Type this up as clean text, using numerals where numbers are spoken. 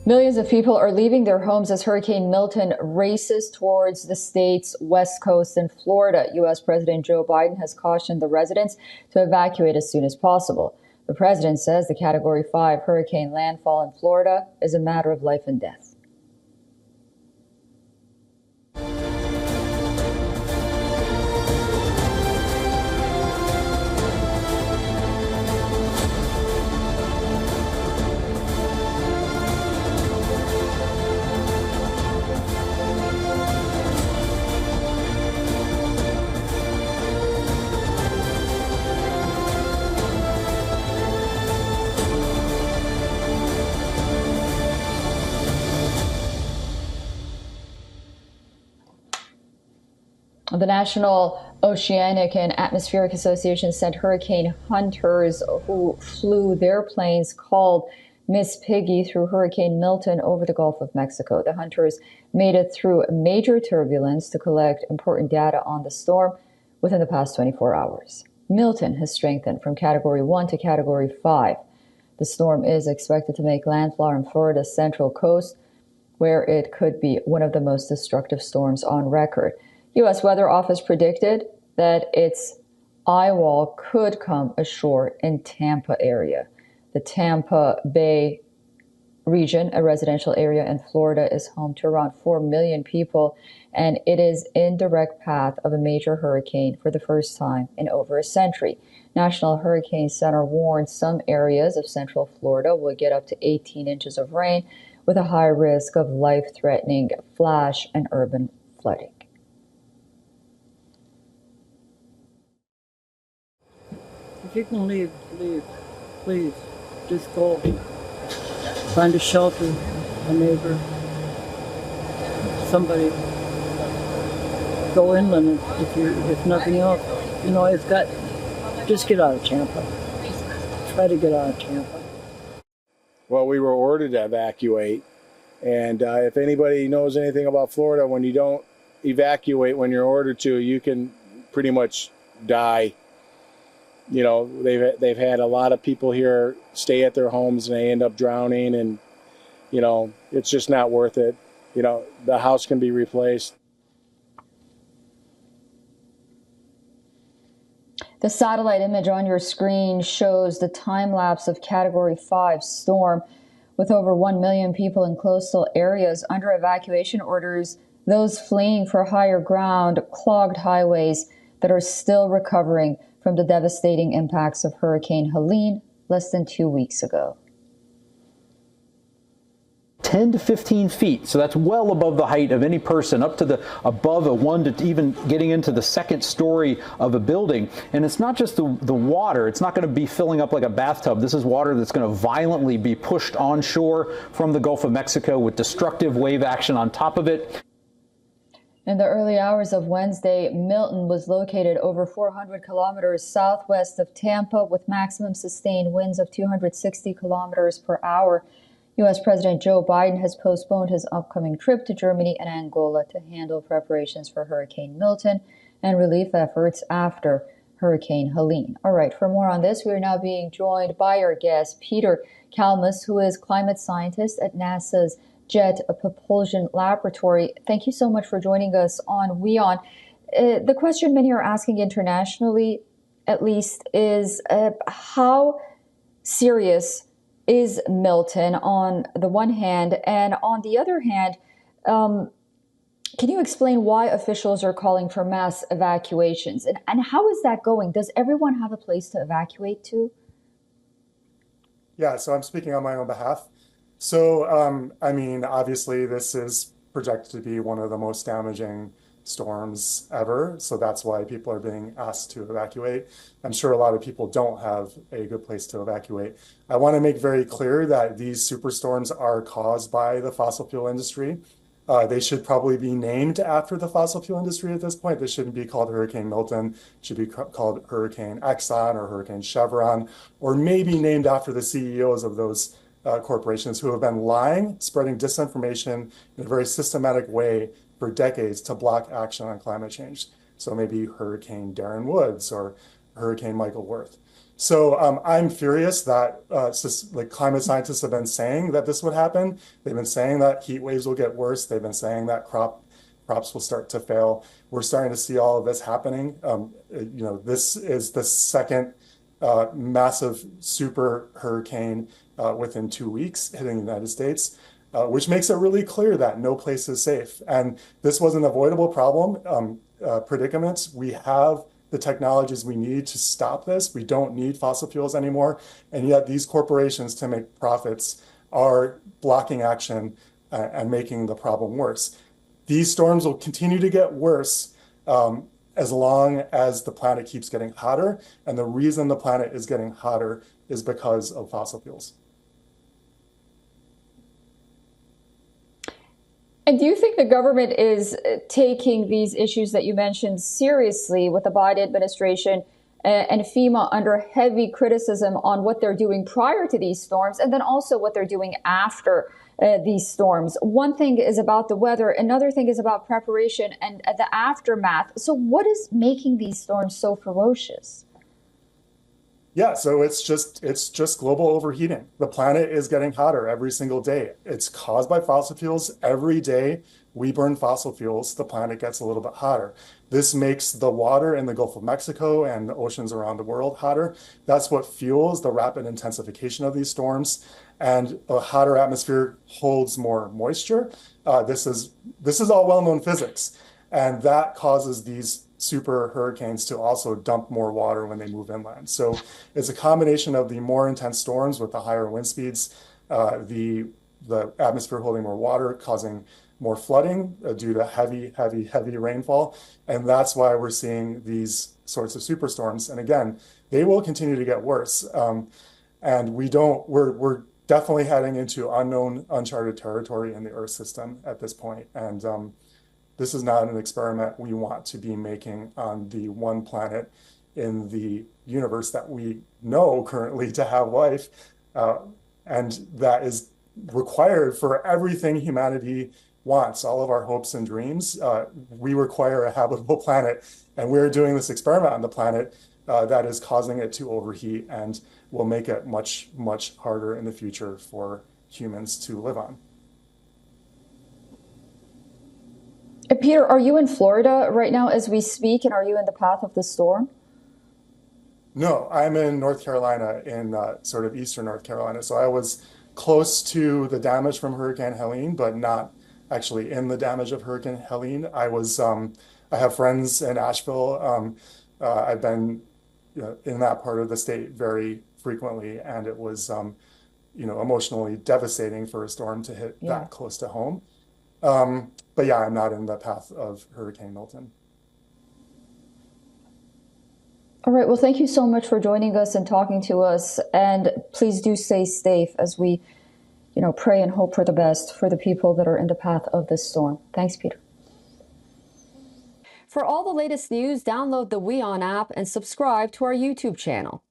Millions of people are leaving their homes as Hurricane Milton races towards the state's west coast in Florida. U.S. President Joe Biden has cautioned the residents to evacuate as soon as possible. The president says the Category 5 hurricane landfall in Florida is a matter of life and death. The National Oceanic and Atmospheric Association sent hurricane hunters who flew their planes called Miss Piggy through Hurricane Milton over the Gulf of Mexico. The hunters made it through major turbulence to collect important data on the storm within the past 24 hours. Milton has strengthened from Category 1 to Category 5. The storm is expected to make landfall on Florida's central coast, where it could be one of the most destructive storms on record. U.S. Weather Office predicted that its eye wall could come ashore in Tampa area. The Tampa Bay region, a residential area in Florida, is home to around 4 million people, and it is in direct path of a major hurricane for the first time in over a century. National Hurricane Center warns some areas of central Florida will get up to 18 inches of rain with a high risk of life-threatening flash and urban flooding. If you can leave, leave. Please, just go. Find a shelter, a neighbor, somebody. Go inland if nothing else. You know, just get out of Tampa. Try to get out of Tampa. Well, we were ordered to evacuate. And if anybody knows anything about Florida, when you don't evacuate when you're ordered to, you can pretty much die. You know, they've had a lot of people here stay at their homes and they end up drowning, and you know, it's just not worth it. You know, the house can be replaced. The satellite image on your screen shows the time lapse of Category 5 storm. With over 1 million people in coastal areas under evacuation orders, those fleeing for higher ground, clogged highways that are still recovering from the devastating impacts of Hurricane Helene less than 2 weeks ago. 10 to 15 feet, so that's well above the height of any person, up to above a one to even getting into the second story of a building. And it's not just the water, it's not going to be filling up like a bathtub. This is water that's going to violently be pushed onshore from the Gulf of Mexico with destructive wave action on top of it. In the early hours of Wednesday, Milton was located over 400 kilometers southwest of Tampa with maximum sustained winds of 260 kilometers per hour. U.S. President Joe Biden has postponed his upcoming trip to Germany and Angola to handle preparations for Hurricane Milton and relief efforts after Hurricane Helene. All right, for more on this, we are now being joined by our guest, Peter Kalmus, who is climate scientist at NASA's Jet Propulsion Laboratory. Thank you so much for joining us on WION. The question many are asking internationally, at least, is how serious is Milton on the one hand, and on the other hand, can you explain why officials are calling for mass evacuations? And how is that going? Does everyone have a place to evacuate to? Yeah, so I'm speaking on my own behalf. So, I mean, obviously, this is projected to be one of the most damaging storms ever. So that's why people are being asked to evacuate. I'm sure a lot of people don't have a good place to evacuate. I want to make very clear that these superstorms are caused by the fossil fuel industry. They should probably be named after the fossil fuel industry at this point. They shouldn't be called Hurricane Milton. It should be called Hurricane Exxon or Hurricane Chevron, or maybe named after the CEOs of those corporations who have been lying, spreading disinformation in a very systematic way for decades to block action on climate change. So maybe Hurricane Darren Woods or Hurricane Michael Worth. So I'm furious that like climate scientists have been saying that this would happen. They've been saying that heat waves will get worse. They've been saying that crops will start to fail. We're starting to see all of this happening. This is the second massive super hurricane within 2 weeks hitting the United States, which makes it really clear that no place is safe. And this was an avoidable problem, predicament. We have the technologies we need to stop this. We don't need fossil fuels anymore. And yet these corporations, to make profits, are blocking action and making the problem worse. These storms will continue to get worse as long as the planet keeps getting hotter. And the reason the planet is getting hotter is because of fossil fuels. And do you think the government is taking these issues that you mentioned seriously, with the Biden administration and FEMA under heavy criticism on what they're doing prior to these storms, and then also what they're doing after these storms? One thing is about the weather, another thing is about preparation and the aftermath. So what is making these storms so ferocious? Yeah, so it's just global overheating. The planet is getting hotter every single day. It's caused by fossil fuels. Every day we burn fossil fuels, the planet gets a little bit hotter. This makes the water in the Gulf of Mexico and the oceans around the world hotter. That's what fuels the rapid intensification of these storms. And a hotter atmosphere holds more moisture. This is all well-known physics, and that causes these super hurricanes to also dump more water when they move inland. So it's a combination of the more intense storms with the higher wind speeds, the atmosphere holding more water, causing more flooding due to heavy rainfall. And that's why we're seeing these sorts of superstorms. And again, they will continue to get worse. And we're definitely heading into unknown, uncharted territory in the Earth system at this point. And this is not an experiment we want to be making on the one planet in the universe that we know currently to have life, and that is required for everything humanity wants, all of our hopes and dreams. We require a habitable planet, and we're doing this experiment on the planet that is causing it to overheat and will make it much, much harder in the future for humans to live on. Peter, are you in Florida right now as we speak, and are you in the path of the storm? No, I'm in North Carolina, in sort of eastern North Carolina. So I was close to the damage from Hurricane Helene, but not actually in the damage of Hurricane Helene. I have friends in Asheville. I've been in that part of the state very frequently, and it was emotionally devastating for a storm to hit that close to home. But yeah, I'm not in the path of Hurricane Milton. All right. Well, thank you so much for joining us and talking to us. And please do stay safe as we, pray and hope for the best for the people that are in the path of this storm. Thanks, Peter. For all the latest news, download the WION app and subscribe to our YouTube channel.